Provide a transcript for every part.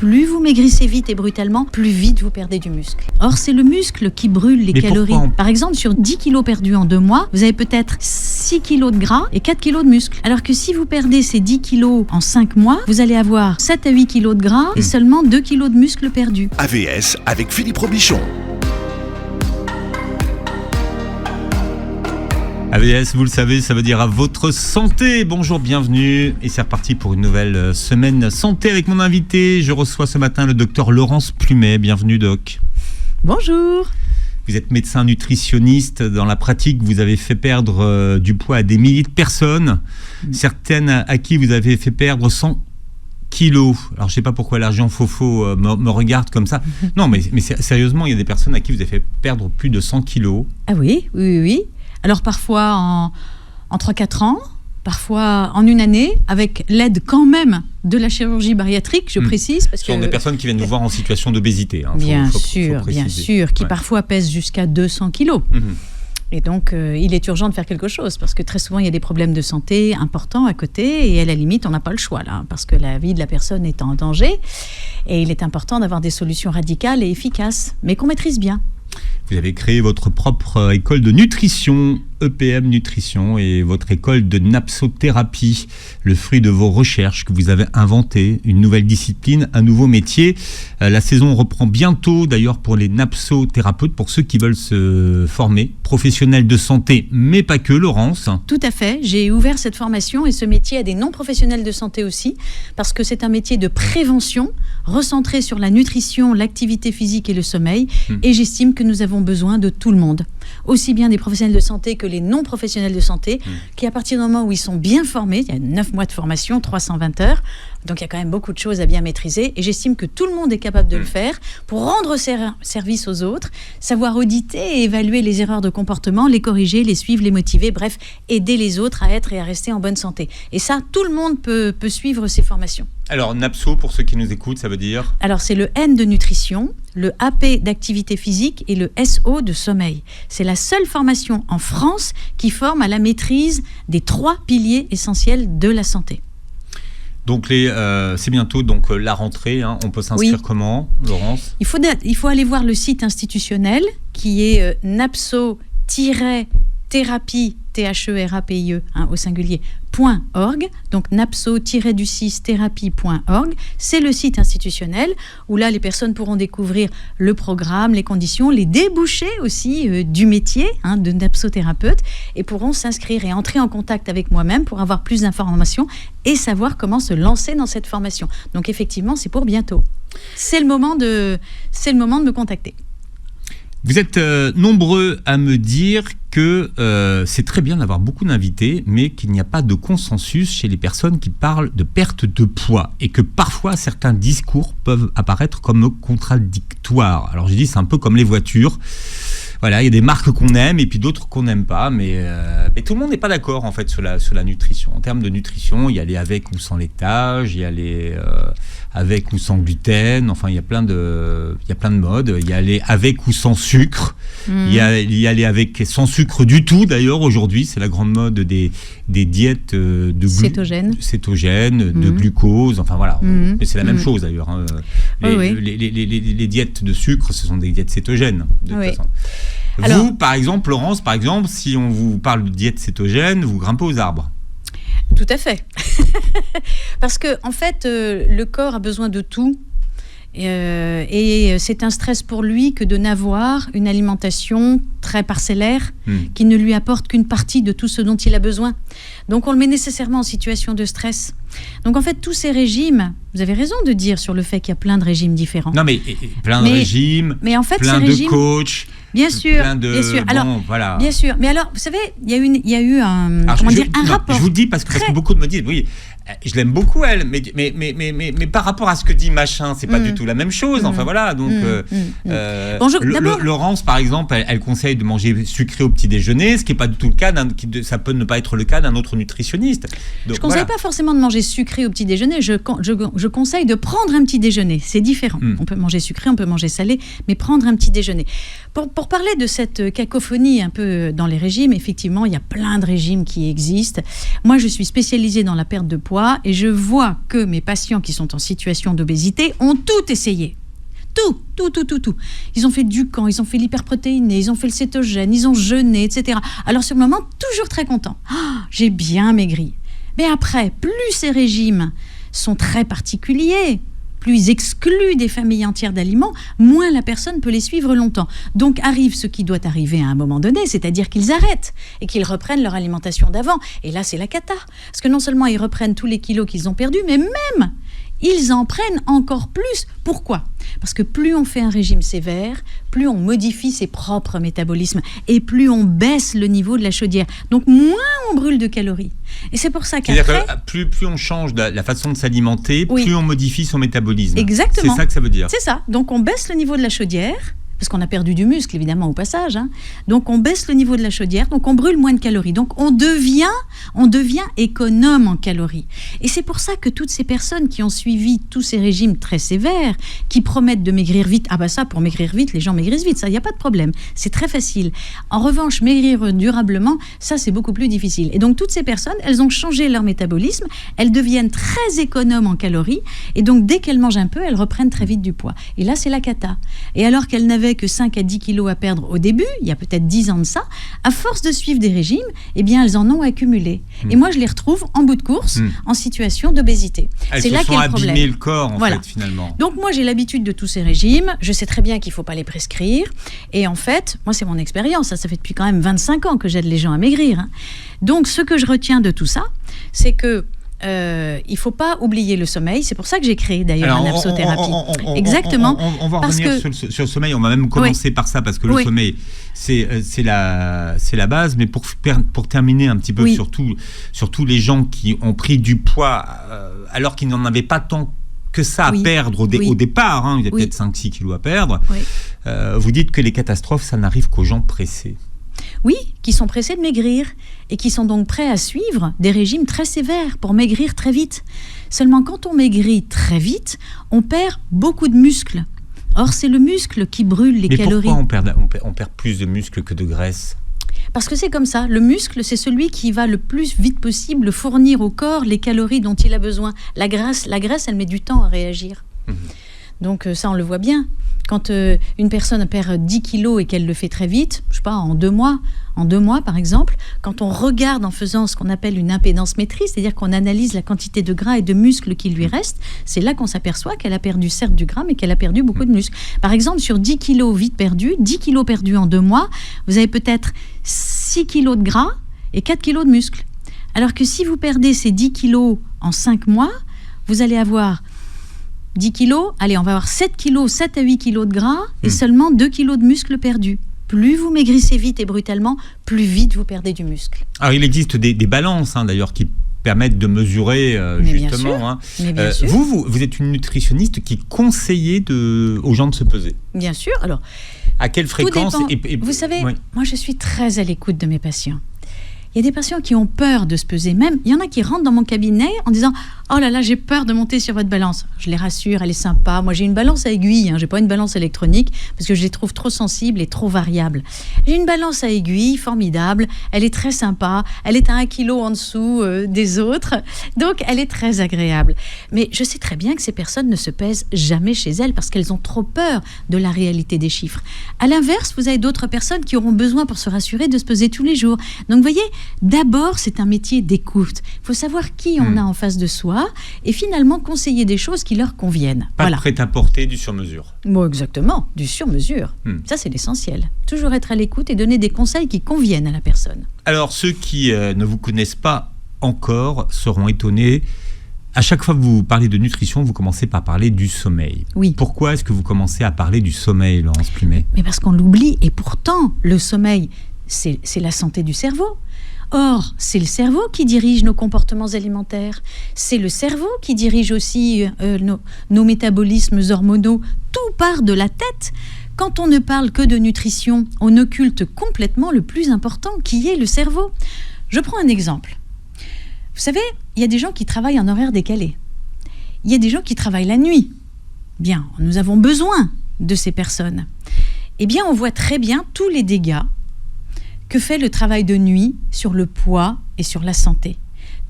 plus vous maigrissez vite et brutalement, plus vite vous perdez du muscle. Or, c'est le muscle qui brûle les calories. Par exemple, sur 10 kilos perdus en 2 mois, vous avez peut-être 6 kilos de gras et 4 kilos de muscle. Alors que si vous perdez ces 10 kilos en 5 mois, vous allez avoir 7 à 8 kilos de gras et seulement 2 kilos de muscle perdus. AVS avec Philippe Robichon. AVS, vous le savez, ça veut dire à votre santé. Bonjour, bienvenue. Et c'est reparti pour une nouvelle semaine santé avec mon invité. Je reçois ce matin le docteur Laurence Plumet. Bienvenue, doc. Bonjour. Vous êtes médecin nutritionniste. Dans la pratique, vous avez fait perdre du poids à des milliers de personnes. Certaines à qui vous avez fait perdre 100 kilos. Alors, je ne sais pas pourquoi l'argent faux me regarde comme ça. Non, mais sérieusement, il y a des personnes à qui vous avez fait perdre plus de 100 kilos. Ah oui. Alors parfois en 3-4 ans, parfois en 1 année, avec l'aide quand même de la chirurgie bariatrique, je précise. Parce Ce sont des personnes qui viennent nous voir en situation d'obésité. Bien sûr, qui parfois pèsent jusqu'à 200 kilos. Et donc, il est urgent de faire quelque chose, parce que très souvent, il y a des problèmes de santé importants à côté, et à la limite, on n'a pas le choix, là, parce que la vie de la personne est en danger, et il est important d'avoir des solutions radicales et efficaces, mais qu'on maîtrise bien. Vous avez créé votre propre école de nutrition, EPM Nutrition, et votre école de napsothérapie, le fruit de vos recherches que vous avez inventé, une nouvelle discipline, un nouveau métier. La saison reprend bientôt, d'ailleurs, pour les napsothérapeutes, pour ceux qui veulent se former, professionnels de santé, mais pas que, Laurence. Tout à fait. J'ai ouvert cette formation et ce métier à des non-professionnels de santé aussi, parce que c'est un métier de prévention, recentré sur la nutrition, l'activité physique et le sommeil, et j'estime que nous avons besoin de tout le monde, aussi bien des professionnels de santé que les non-professionnels de santé, qui à partir du moment où ils sont bien formés, il y a 9 mois de formation, 320 heures, donc il y a quand même beaucoup de choses à bien maîtriser, et j'estime que tout le monde est capable de le faire pour rendre service aux autres, savoir auditer et évaluer les erreurs de comportement, les corriger, les suivre, les motiver, bref, aider les autres à être et à rester en bonne santé. Et ça, tout le monde peut suivre ces formations. Alors, NAPSO, pour ceux qui nous écoutent, ça veut dire ? Alors, c'est le N de nutrition, le AP d'activité physique et le SO de sommeil. C'est la seule formation en France qui forme à la maîtrise des 3 piliers essentiels de la santé. Donc, c'est bientôt la rentrée. On peut s'inscrire comment, Laurence ? Il faut aller voir le site institutionnel qui est napso-thérapie, THERAPIE au singulier, .org, donc napso-thérapie.org, c'est le site institutionnel où là les personnes pourront découvrir le programme, les conditions, les débouchés aussi du métier de napsothérapeute et pourront s'inscrire et entrer en contact avec moi-même pour avoir plus d'informations et savoir comment se lancer dans cette formation. Donc effectivement, c'est pour bientôt. C'est le moment de me contacter. Vous êtes nombreux à me dire que c'est très bien d'avoir beaucoup d'invités, mais qu'il n'y a pas de consensus chez les personnes qui parlent de perte de poids et que parfois certains discours peuvent apparaître comme contradictoires. Alors je dis, c'est un peu comme les voitures. Voilà, il y a des marques qu'on aime et puis d'autres qu'on n'aime pas, mais tout le monde n'est pas d'accord en fait sur la nutrition. En termes de nutrition, il y a les avec ou sans laitage, il y a les avec ou sans gluten, enfin il y a plein de modes. Il y a les avec ou sans sucre, il y a les avec sans sucre du tout d'ailleurs aujourd'hui, c'est la grande mode des diètes de cétogènes, de glucose, enfin voilà. Mais c'est la même chose d'ailleurs. Les diètes de sucre, ce sont des diètes cétogènes de toute façon. Alors, vous, par exemple, Laurence, si on vous parle de diète cétogène, vous grimpez aux arbres. Tout à fait. Parce que, en fait, le corps a besoin de tout. Et c'est un stress pour lui que de n'avoir une alimentation très parcellaire qui ne lui apporte qu'une partie de tout ce dont il a besoin. Donc on le met nécessairement en situation de stress. Donc en fait tous ces régimes, vous avez raison de dire sur le fait qu'il y a plein de régimes différents. Non mais plein de régimes, mais en fait, plein de coachs. Bien sûr. Alors, voilà. Bien sûr. Mais alors, vous savez, il y a eu un rapport. Je vous dis parce que beaucoup me disent, oui, je l'aime beaucoup elle, mais par rapport à ce que dit machin, c'est pas du tout la même chose. Enfin voilà, donc Laurence, par exemple, elle conseille de manger sucré au petit déjeuner, ce qui est pas du tout le cas ça peut ne pas être le cas d'un autre nutritionniste. Donc, je conseille pas forcément de manger sucré au petit déjeuner. Je conseille de prendre un petit déjeuner. C'est différent. On peut manger sucré, on peut manger salé, mais prendre un petit déjeuner. Pour parler de cette cacophonie un peu dans les régimes, effectivement, il y a plein de régimes qui existent. Moi, je suis spécialisée dans la perte de poids et je vois que mes patients qui sont en situation d'obésité ont tout essayé. Tout. Ils ont fait du camp, ils ont fait l'hyperprotéiné, ils ont fait le cétogène, ils ont jeûné, etc. Alors sur le moment, toujours très contents. J'ai bien maigri. Mais après, plus ces régimes sont très particuliers, plus ils excluent des familles entières d'aliments, moins la personne peut les suivre longtemps. Donc arrive ce qui doit arriver à un moment donné, c'est-à-dire qu'ils arrêtent et qu'ils reprennent leur alimentation d'avant. Et là, c'est la cata. Parce que non seulement ils reprennent tous les kilos qu'ils ont perdus, mais même ils en prennent encore plus. Pourquoi ? Parce que plus on fait un régime sévère, plus on modifie ses propres métabolismes et plus on baisse le niveau de la chaudière. Donc moins on brûle de calories. Et c'est pour ça qu'après... C'est-à-dire que plus on change la façon de s'alimenter, oui, plus on modifie son métabolisme. Exactement. C'est ça que ça veut dire. C'est ça. Donc on baisse le niveau de la chaudière, parce qu'on a perdu du muscle, évidemment, au passage. Donc, on baisse le niveau de la chaudière, donc on brûle moins de calories. Donc, on devient économe en calories. Et c'est pour ça que toutes ces personnes qui ont suivi tous ces régimes très sévères, qui promettent de maigrir vite, ça, pour maigrir vite, les gens maigrissent vite, ça, il n'y a pas de problème. C'est très facile. En revanche, maigrir durablement, ça, c'est beaucoup plus difficile. Et donc, toutes ces personnes, elles ont changé leur métabolisme, elles deviennent très économes en calories, et donc, dès qu'elles mangent un peu, elles reprennent très vite du poids. Et là, c'est la cata. Et alors qu'elles n'avaient que 5 à 10 kilos à perdre au début, il y a peut-être 10 ans de ça, à force de suivre des régimes, eh bien, elles en ont accumulé. Et moi, je les retrouve en bout de course, en situation d'obésité. Elles c'est se là sont qu'est le problème. abîmées le corps, Voilà. fait, finalement. Donc, moi, j'ai l'habitude de tous ces régimes. Je sais très bien qu'il ne faut pas les prescrire. Et en fait, moi, c'est mon expérience. Ça fait depuis quand même 25 ans que j'aide les gens à maigrir. Donc, ce que je retiens de tout ça, c'est que il ne faut pas oublier le sommeil. C'est pour ça que j'ai créé d'ailleurs un absothérapie. Exactement. On va revenir sur le sommeil. On va même commencer par ça parce que le sommeil, c'est la base. Mais pour terminer un petit peu sur tous les gens qui ont pris du poids alors qu'ils n'en avaient pas tant que ça à perdre au départ. Il y a peut-être 5-6 kilos à perdre. Vous dites que les catastrophes, ça n'arrive qu'aux gens pressés. Oui, qui sont pressés de maigrir et qui sont donc prêts à suivre des régimes très sévères pour maigrir très vite. Seulement, quand on maigrit très vite, on perd beaucoup de muscles. Or, c'est le muscle qui brûle les calories. Mais pourquoi on perd plus de muscles que de graisse ? Parce que c'est comme ça. Le muscle, c'est celui qui va le plus vite possible fournir au corps les calories dont il a besoin. La graisse, elle met du temps à réagir. Donc ça, on le voit bien. Quand une personne perd 10 kilos et qu'elle le fait très vite, je sais pas, en 2 mois par exemple, quand on regarde en faisant ce qu'on appelle une impédance métrique, c'est-à-dire qu'on analyse la quantité de gras et de muscles qui lui restent, c'est là qu'on s'aperçoit qu'elle a perdu certes du gras, mais qu'elle a perdu beaucoup de muscles. Par exemple, sur 10 kilos vite perdus, 10 kilos perdus en 2 mois, vous avez peut-être 6 kilos de gras et 4 kilos de muscles. Alors que si vous perdez ces 10 kilos en 5 mois, vous allez avoir 10 kilos, allez, on va avoir 7 à 8 kilos de gras et seulement 2 kilos de muscles perdus. Plus vous maigrissez vite et brutalement, plus vite vous perdez du muscle. Alors, il existe des balances, d'ailleurs, qui permettent de mesurer, justement. Mais bien sûr. Vous êtes une nutritionniste qui conseillait aux gens de se peser. Bien sûr. Alors, à quelle fréquence Vous savez, moi, je suis très à l'écoute de mes patients. Il y a des patients qui ont peur de se peser. Même, il y en a qui rentrent dans mon cabinet en disant « Oh là là, j'ai peur de monter sur votre balance. » Je les rassure, elle est sympa. Moi, j'ai une balance à aiguille. J'ai pas une balance électronique parce que je les trouve trop sensibles et trop variables. J'ai une balance à aiguille formidable. Elle est très sympa. Elle est à 1 kilo en dessous des autres. Donc, elle est très agréable. Mais je sais très bien que ces personnes ne se pèsent jamais chez elles parce qu'elles ont trop peur de la réalité des chiffres. À l'inverse, vous avez d'autres personnes qui auront besoin pour se rassurer de se peser tous les jours. Donc, vous voyez, d'abord, c'est un métier d'écoute. Il faut savoir qui on a en face de soi et finalement conseiller des choses qui leur conviennent. Pas de prêt-à-porter, du sur-mesure. Bon, exactement, du sur-mesure. Ça, c'est l'essentiel. Toujours être à l'écoute et donner des conseils qui conviennent à la personne. Alors, ceux qui ne vous connaissent pas encore seront étonnés. À chaque fois que vous parlez de nutrition, vous commencez par parler du sommeil. Oui. Pourquoi est-ce que vous commencez à parler du sommeil, Laurence Plumet ? Mais parce qu'on l'oublie. Et pourtant, le sommeil, c'est la santé du cerveau. Or, c'est le cerveau qui dirige nos comportements alimentaires. C'est le cerveau qui dirige aussi nos métabolismes hormonaux. Tout part de la tête. Quand on ne parle que de nutrition, on occulte complètement le plus important, qui est le cerveau. Je prends un exemple. Vous savez, il y a des gens qui travaillent en horaire décalé. Il y a des gens qui travaillent la nuit. Bien, nous avons besoin de ces personnes. eh bien, on voit très bien tous les dégâts que fait le travail de nuit sur le poids et sur la santé.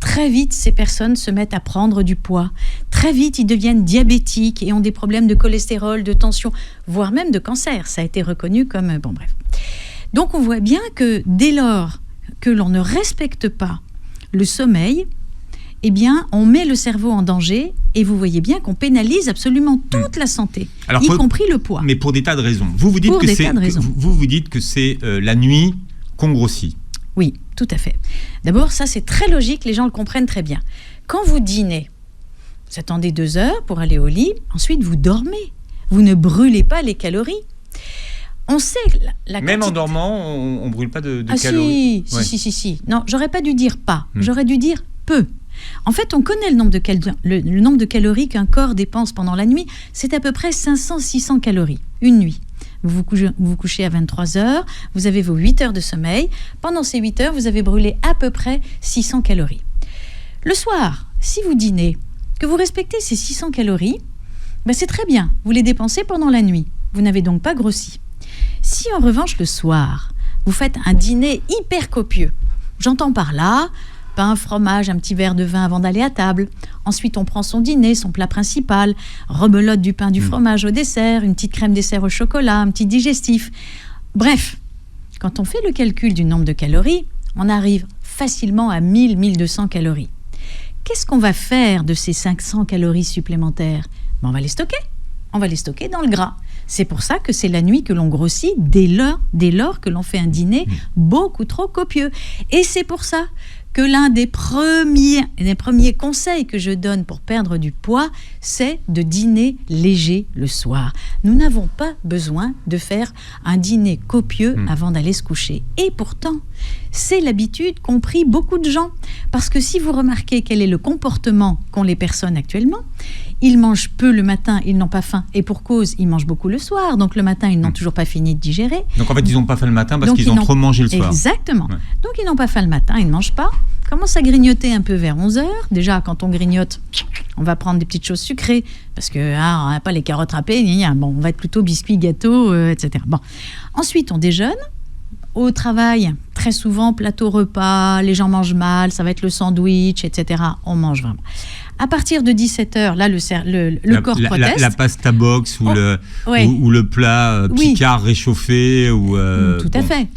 Très vite, ces personnes se mettent à prendre du poids. Très vite, ils deviennent diabétiques et ont des problèmes de cholestérol, de tension, voire même de cancer. Ça a été reconnu comme... Bon, bref. Donc, on voit bien que dès lors que l'on ne respecte pas le sommeil, eh bien, on met le cerveau en danger et vous voyez bien qu'on pénalise absolument toute la santé, y compris le poids. Mais pour des tas de raisons. Vous dites vous dites que c'est la nuit qu'on grossit. Oui, tout à fait. D'abord, ça c'est très logique, les gens le comprennent très bien. Quand vous dînez, vous attendez 2 heures pour aller au lit, ensuite vous dormez. Vous ne brûlez pas les calories. On sait la Même en dormant, on ne brûle pas de calories. Si. Non, j'aurais pas dû dire pas. J'aurais dû dire peu. En fait, on connaît le nombre de calories qu'un corps dépense pendant la nuit. C'est à peu près 500-600 calories, une nuit. Vous vous couchez à 23 heures, vous avez vos 8 heures de sommeil. Pendant ces 8 heures, vous avez brûlé à peu près 600 calories. Le soir, si vous dînez, que vous respectez ces 600 calories, ben c'est très bien, vous les dépensez pendant la nuit. Vous n'avez donc pas grossi. Si en revanche, le soir, vous faites un dîner hyper copieux, j'entends par là... pain, fromage, un petit verre de vin avant d'aller à table. Ensuite, on prend son dîner, son plat principal, rebelote du pain, du fromage au dessert, une petite crème dessert au chocolat, un petit digestif. Bref, quand on fait le calcul du nombre de calories, on arrive facilement à 1000-1200 calories. Qu'est-ce qu'on va faire de ces 500 calories supplémentaires ? On va les stocker. On va les stocker dans le gras. C'est pour ça que c'est la nuit que l'on grossit dès lors que l'on fait un dîner beaucoup trop copieux. Et c'est pour ça que l'un des premiers conseils que je donne pour perdre du poids, c'est de dîner léger le soir. Nous n'avons pas besoin de faire un dîner copieux avant d'aller se coucher. Et pourtant, c'est l'habitude qu'ont pris beaucoup de gens. Parce que si vous remarquez quel est le comportement qu'ont les personnes actuellement, ils mangent peu le matin, ils n'ont pas faim. Et pour cause, ils mangent beaucoup le soir. Donc le matin, ils n'ont toujours pas fini de digérer. Donc en fait, ils n'ont pas faim le matin parce qu'ils ont trop mangé le soir. Exactement. Ouais. Donc ils n'ont pas faim le matin, ils ne mangent pas. Commencent à grignoter un peu vers 11h. Déjà, quand on grignote, on va prendre des petites choses sucrées. Parce qu'on n'a pas les carottes râpées. Bon, on va être plutôt biscuits, gâteaux, etc. Bon. Ensuite, on déjeune. Au travail, très souvent, plateau repas, les gens mangent mal, ça va être le sandwich, etc. On mange vraiment. À partir de 17h, là, le corps proteste. La pasta box ou le plat Picard réchauffé. Tout à fait.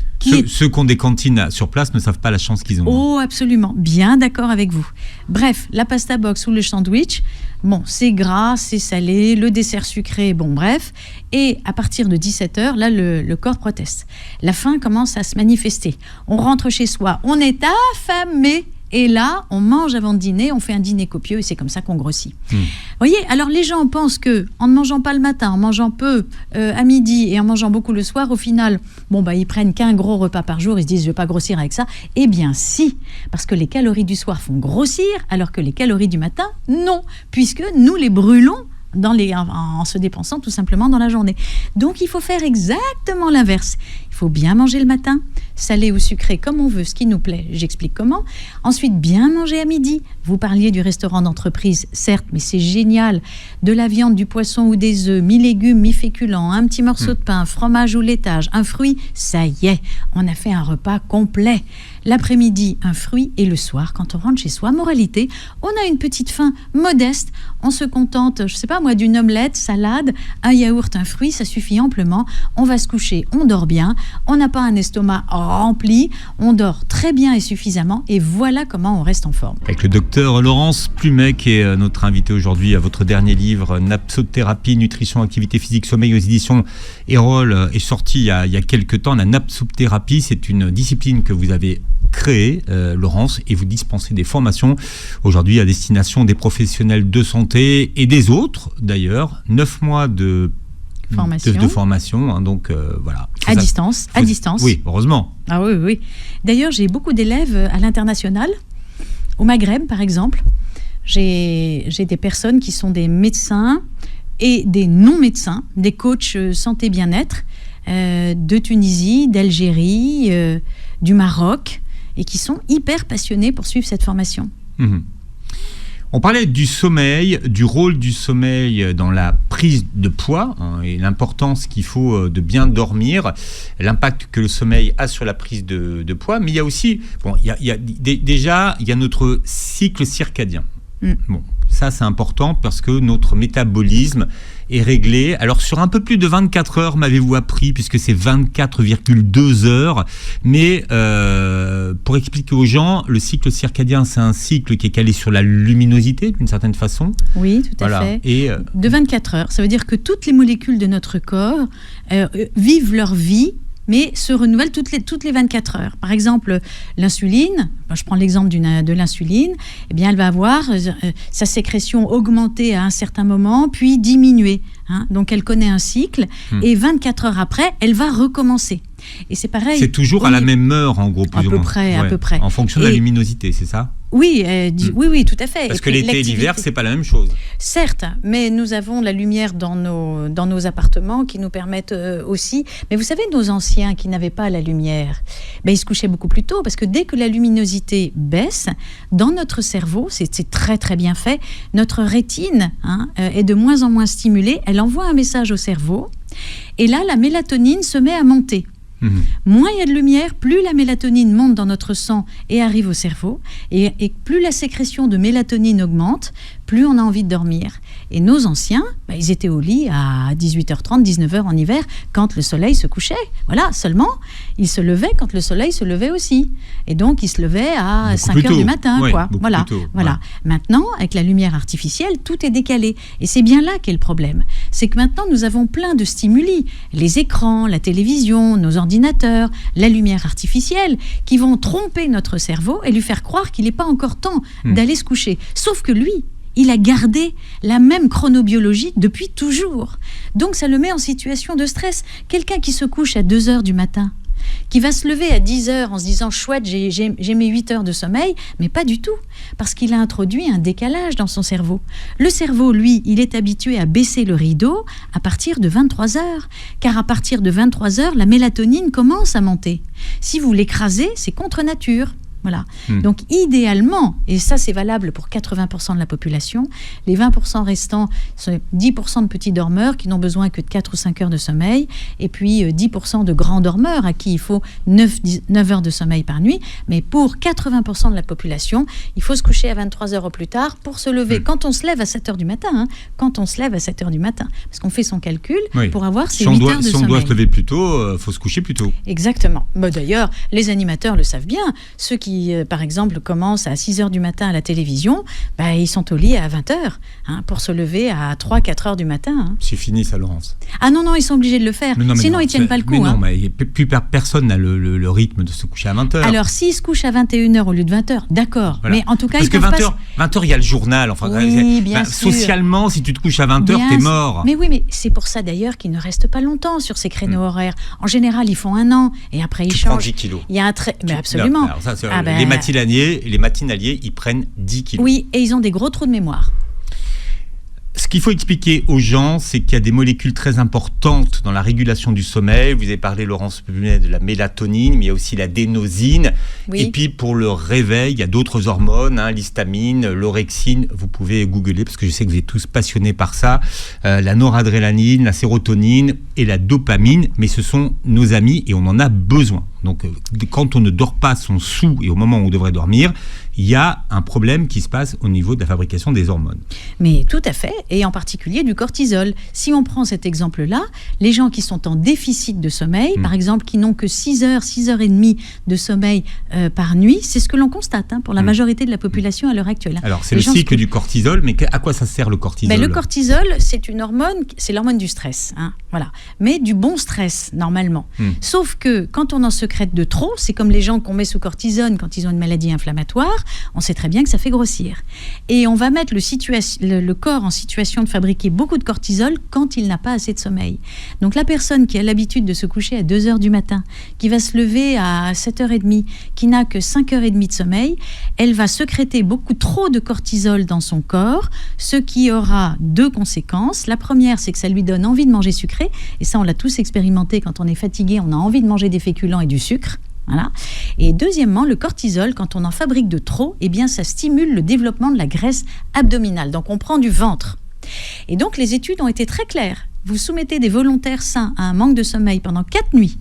Ceux qui ont des cantines sur place ne savent pas la chance qu'ils ont. Oh, absolument. Bien d'accord avec vous. Bref, la pasta box ou le sandwich, bon, c'est gras, c'est salé, le dessert sucré, bon, bref. Et à partir de 17h, là, le corps proteste. La faim commence à se manifester. On rentre chez soi, on est affamé. Et là, on mange avant de dîner, on fait un dîner copieux et c'est comme ça qu'on grossit. Vous voyez, alors les gens pensent qu'en ne mangeant pas le matin, en mangeant peu à midi et en mangeant beaucoup le soir, au final, ils prennent qu'un gros repas par jour, ils se disent « je ne vais pas grossir avec ça ». Eh bien si, parce que les calories du soir font grossir, alors que les calories du matin, non, puisque nous les brûlons en se dépensant tout simplement dans la journée. Donc il faut faire exactement l'inverse. Il faut bien manger le matin, salé ou sucré comme on veut, ce qui nous plaît, j'explique comment. Ensuite, bien manger à midi. Vous parliez du restaurant d'entreprise, certes, mais c'est génial. De la viande, du poisson ou des œufs, mi-légumes, mi-féculents, un petit morceau de pain, fromage ou laitage, un fruit, ça y est, on a fait un repas complet. L'après-midi, un fruit et le soir, quand on rentre chez soi, moralité, on a une petite faim modeste, on se contente, je sais pas moi, d'une omelette, salade, un yaourt, un fruit, ça suffit amplement. On va se coucher, on dort bien, on n'a pas un estomac rempli, on dort très bien et suffisamment et voilà comment on reste en forme. Avec le docteur Laurence Plumet qui est notre invité aujourd'hui à votre dernier livre, Napsothérapie, Nutrition, Activité Physique, Sommeil aux éditions Erol, est sorti il y a quelques temps. La napsothérapie, c'est une discipline que vous avez créée, Laurence, et vous dispensez des formations aujourd'hui à destination des professionnels de santé et des autres d'ailleurs. 9 mois de formation, donc voilà. À distance. Oui, heureusement. Ah oui. D'ailleurs, j'ai beaucoup d'élèves à l'international, au Maghreb par exemple. J'ai des personnes qui sont des médecins et des non-médecins, des coachs santé bien-être de Tunisie, d'Algérie, du Maroc, et qui sont hyper passionnés pour suivre cette formation. On parlait du sommeil, du rôle du sommeil dans la prise de poids, hein, et l'importance qu'il faut de bien dormir, l'impact que le sommeil a sur la prise de poids, mais il y a aussi, déjà, il y a notre cycle circadien. Bon, ça c'est important parce que notre métabolisme est réglé. Alors sur un peu plus de 24 heures, m'avez-vous appris, puisque c'est 24,2 heures. Mais pour expliquer aux gens, le cycle circadien, c'est un cycle qui est calé sur la luminosité, d'une certaine façon. Oui, tout à fait. Et de 24 heures. Ça veut dire que toutes les molécules de notre corps vivent leur vie, mais se renouvellent toutes les 24 heures. Par exemple, l'insuline, je prends l'exemple de l'insuline, eh bien, elle va avoir sa sécrétion augmenter à un certain moment, puis diminuer. Hein. Donc, elle connaît un cycle, et 24 heures après, elle va recommencer. Et c'est pareil. C'est toujours à la même heure, en gros, plus ou moins. À peu près. En fonction de la luminosité, c'est ça ? Oui, oui, tout à fait. Parce que l'été et l'hiver, c'est pas la même chose. Certes, mais nous avons la lumière dans nos appartements qui nous permettent aussi. Mais vous savez, nos anciens qui n'avaient pas la lumière, ils se couchaient beaucoup plus tôt parce que dès que la luminosité baisse, dans notre cerveau, c'est très très bien fait, notre rétine est de moins en moins stimulée. Elle envoie un message au cerveau et là, la mélatonine se met à monter. Moins il y a de lumière, plus la mélatonine monte dans notre sang et arrive au cerveau, et plus la sécrétion de mélatonine augmente, plus on a envie de dormir. Et nos anciens, ils étaient au lit à 18h30, 19h en hiver, quand le soleil se couchait. Voilà, seulement, ils se levaient quand le soleil se levait aussi. Et donc, ils se levaient à 5h du matin. Ouais, quoi. Voilà. Ouais. Maintenant, avec la lumière artificielle, tout est décalé. Et c'est bien là qu'est le problème. C'est que maintenant, nous avons plein de stimuli. Les écrans, la télévision, nos ordinateurs, la lumière artificielle, qui vont tromper notre cerveau et lui faire croire qu'il n'est pas encore temps d'aller se coucher. Sauf que lui, il a gardé la même chronobiologie depuis toujours. Donc ça le met en situation de stress. Quelqu'un qui se couche à 2h du matin, qui va se lever à 10h en se disant « chouette, j'ai mes 8 heures de sommeil », mais pas du tout, parce qu'il a introduit un décalage dans son cerveau. Le cerveau, lui, il est habitué à baisser le rideau à partir de 23h, car à partir de 23h, la mélatonine commence à monter. Si vous l'écrasez, c'est contre nature. Voilà. Donc idéalement, et ça c'est valable pour 80% de la population, les 20% restants, c'est 10% de petits dormeurs qui n'ont besoin que de 4 ou 5 heures de sommeil, et puis 10% de grands dormeurs à qui il faut 9 heures de sommeil par nuit. Mais pour 80% de la population, il faut se coucher à 23 heures au plus tard pour se lever. Quand on se lève à 7 heures du matin, quand on se lève à 7 heures du matin, parce qu'on fait son calcul pour avoir ses 8 heures de sommeil. Si on doit se lever plus tôt, il faut se coucher plus tôt. Exactement. D'ailleurs, les animateurs le savent bien. Ceux qui, par exemple, commencent à 6 heures du matin à la télévision, ils sont au lit à 20 heures pour se lever à 3-4 heures du matin. C'est fini ça, Laurence. Ah non, ils sont obligés de le faire. Sinon, ils ne tiennent pas le coup. Mais non, plus personne n'a le rythme de se coucher à 20 heures. Alors, s'ils se couchent à 21 heures au lieu de 20 heures, d'accord. Voilà. Mais en tout cas, parce que 20 heures, il y a le journal. Enfin, oui, bien sûr. Socialement, si tu te couches à 20 heures, t'es mort. Mais oui, mais c'est pour ça d'ailleurs qu'ils ne restent pas longtemps sur ces créneaux horaires. En général, ils font 1 an et après ils changent. Prends 10 kilos. Il y a mais absolument. Alors, ça, les matinaliers, ils prennent 10 kilos. Oui, et ils ont des gros trous de mémoire. Ce qu'il faut expliquer aux gens, c'est qu'il y a des molécules très importantes dans la régulation du sommeil. Vous avez parlé, Laurence Plumet, de la mélatonine, mais il y a aussi l'adénosine. Oui. Et puis, pour le réveil, il y a d'autres hormones, l'histamine, l'orexine. Vous pouvez googler, parce que je sais que vous êtes tous passionnés par ça. La noradrénaline, la sérotonine et la dopamine. Mais ce sont nos amis et on en a besoin. Donc, quand on ne dort pas son sou et au moment où on devrait dormir, il y a un problème qui se passe au niveau de la fabrication des hormones. Mais tout à fait, et en particulier du cortisol. Si on prend cet exemple-là, les gens qui sont en déficit de sommeil, par exemple, qui n'ont que 6 heures et demie de sommeil par nuit, c'est ce que l'on constate pour la majorité de la population à l'heure actuelle. Alors, c'est le cycle du cortisol, mais à quoi ça sert le cortisol ? Le cortisol, c'est une hormone, c'est l'hormone du stress, voilà. Mais du bon stress, normalement. Sauf que quand on en sécrète de trop, c'est comme les gens qu'on met sous cortisone quand ils ont une maladie inflammatoire, on sait très bien que ça fait grossir. Et on va mettre le corps en situation de fabriquer beaucoup de cortisol quand il n'a pas assez de sommeil. Donc la personne qui a l'habitude de se coucher à 2 heures du matin, qui va se lever à 7h30, qui n'a que 5h30 de sommeil, elle va sécréter beaucoup trop de cortisol dans son corps, ce qui aura 2 conséquences. La première, c'est que ça lui donne envie de manger sucré, et ça on l'a tous expérimenté, quand on est fatigué, on a envie de manger des féculents et du sucre. Voilà. Et deuxièmement, le cortisol, quand on en fabrique de trop, eh bien, ça stimule le développement de la graisse abdominale. Donc, on prend du ventre. Et donc, les études ont été très claires. Vous soumettez des volontaires sains à un manque de sommeil pendant 4 nuits.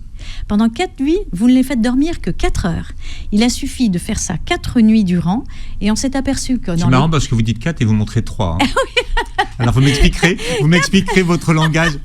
Pendant 4 nuits, vous ne les faites dormir que 4 heures. Il a suffi de faire ça 4 nuits durant, et on s'est aperçu que... C'est marrant parce que vous dites 4 et vous montrez 3. Hein. Alors, vous m'expliquerez votre langage.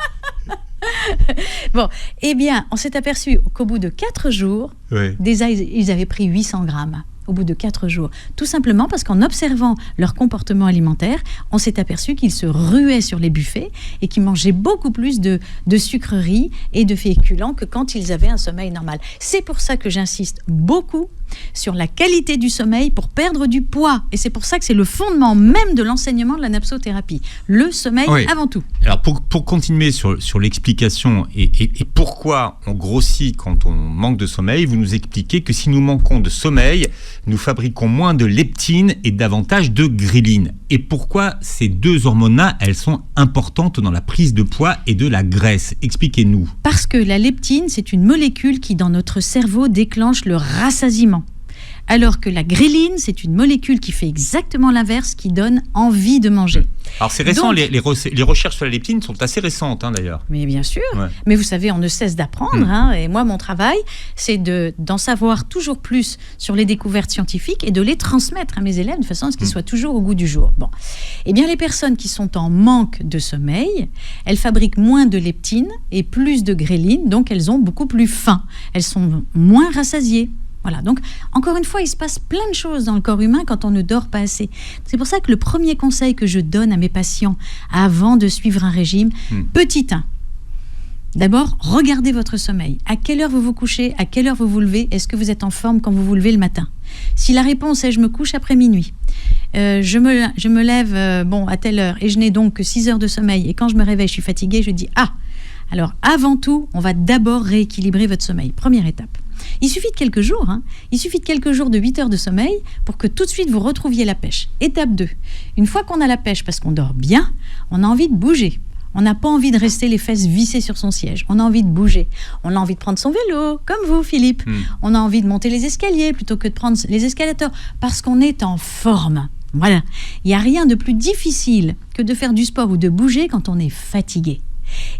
Bon, eh bien, on s'est aperçu qu'au bout de 4 jours, déjà, ils avaient pris 800 grammes. Au bout de 4 jours. Tout simplement parce qu'en observant leur comportement alimentaire, on s'est aperçu qu'ils se ruaient sur les buffets et qu'ils mangeaient beaucoup plus de sucreries et de féculents que quand ils avaient un sommeil normal. C'est pour ça que j'insiste beaucoup sur la qualité du sommeil pour perdre du poids. Et c'est pour ça que c'est le fondement même de l'enseignement de la napsothérapie. Le sommeil avant tout. Alors pour continuer sur l'explication et pourquoi on grossit quand on manque de sommeil, vous nous expliquez que si nous manquons de sommeil, nous fabriquons moins de leptine et davantage de ghrelin. Et pourquoi ces 2 hormones-là, elles sont importantes dans la prise de poids et de la graisse? Expliquez-nous. Parce que la leptine, c'est une molécule qui, dans notre cerveau, déclenche le rassasiement. Alors que la ghrelin, c'est une molécule qui fait exactement l'inverse, qui donne envie de manger. Alors c'est récent, donc, les recherches sur la leptine sont assez récentes d'ailleurs. Mais bien sûr, mais vous savez, on ne cesse d'apprendre. Et moi, mon travail, c'est d'en savoir toujours plus sur les découvertes scientifiques et de les transmettre à mes élèves de façon à ce qu'ils soient toujours au goût du jour. Bon. Eh bien, les personnes qui sont en manque de sommeil, elles fabriquent moins de leptine et plus de ghrelin, donc elles ont beaucoup plus faim. Elles sont moins rassasiées. Voilà, donc encore une fois, il se passe plein de choses dans le corps humain quand on ne dort pas assez. C'est pour ça que le premier conseil que je donne à mes patients avant de suivre un régime, petit 1. D'abord, regardez votre sommeil. À quelle heure vous vous couchez? À quelle heure vous vous levez? Est-ce que vous êtes en forme quand vous vous levez le matin? Si la réponse est « je me couche après minuit », je me lève à telle heure et je n'ai donc que 6 heures de sommeil et quand je me réveille, je suis fatiguée, je dis « ah ». Alors avant tout, on va d'abord rééquilibrer votre sommeil. Première étape. Il suffit de quelques jours, il suffit de quelques jours de 8 heures de sommeil pour que tout de suite vous retrouviez la pêche. Étape 2. Une fois qu'on a la pêche parce qu'on dort bien, on a envie de bouger. On n'a pas envie de rester les fesses vissées sur son siège. On a envie de bouger. On a envie de prendre son vélo, comme vous, Philippe. On a envie de monter les escaliers plutôt que de prendre les escalators parce qu'on est en forme. Voilà. Il n'y a rien de plus difficile que de faire du sport ou de bouger quand on est fatigué.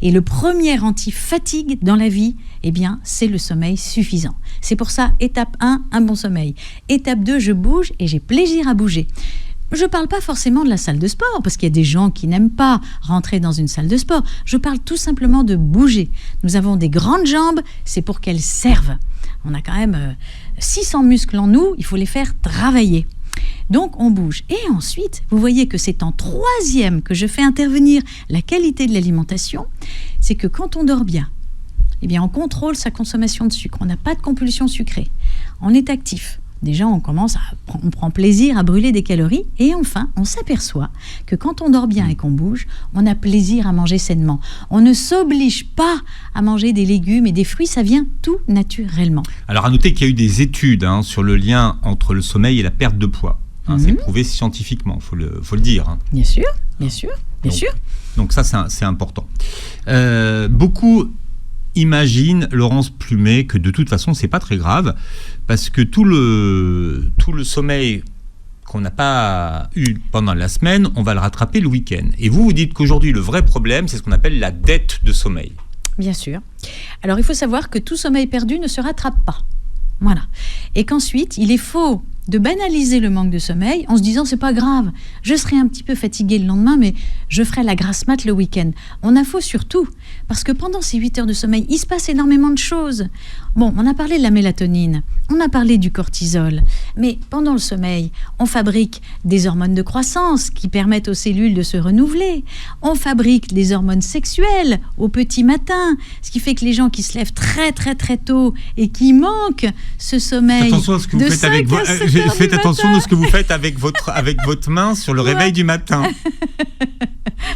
Et le premier anti-fatigue dans la vie, eh bien, c'est le sommeil suffisant. C'est pour ça, étape 1, un bon sommeil. Étape 2, je bouge et j'ai plaisir à bouger. Je ne parle pas forcément de la salle de sport, parce qu'il y a des gens qui n'aiment pas rentrer dans une salle de sport. Je parle tout simplement de bouger. Nous avons des grandes jambes, c'est pour qu'elles servent. On a quand même 600 muscles en nous, il faut les faire travailler. Donc, on bouge. Et ensuite, vous voyez que c'est en 3e que je fais intervenir la qualité de l'alimentation. C'est que quand on dort bien, eh bien, on contrôle sa consommation de sucre. On n'a pas de compulsion sucrée. On est actif. Déjà, on prend plaisir à brûler des calories. Et enfin, on s'aperçoit que quand on dort bien et qu'on bouge, on a plaisir à manger sainement. On ne s'oblige pas à manger des légumes et des fruits. Ça vient tout naturellement. Alors, à noter qu'il y a eu des études sur le lien entre le sommeil et la perte de poids. C'est prouvé scientifiquement, il faut le dire. Bien sûr, bien sûr, bien sûr. Donc ça, c'est important. Beaucoup imaginent, Laurence Plumet, que de toute façon, c'est pas très grave, parce que tout le sommeil qu'on n'a pas eu pendant la semaine, on va le rattraper le week-end. Et vous dites qu'aujourd'hui, le vrai problème, c'est ce qu'on appelle la dette de sommeil. Bien sûr. Alors, il faut savoir que tout sommeil perdu ne se rattrape pas. Voilà. Et qu'ensuite, il est faux de banaliser le manque de sommeil en se disant c'est pas grave, je serai un petit peu fatiguée le lendemain, mais je ferai la grasse mat le week-end. On a faux surtout, parce que pendant ces 8 heures de sommeil, il se passe énormément de choses. Bon, on a parlé de la mélatonine, on a parlé du cortisol, mais pendant le sommeil, on fabrique des hormones de croissance qui permettent aux cellules de se renouveler. On fabrique des hormones sexuelles au petit matin, ce qui fait que les gens qui se lèvent très très très tôt et qui manquent ce sommeil attention à ce que vous faites avec faites attention de ce que vous faites avec votre main sur le réveil du matin.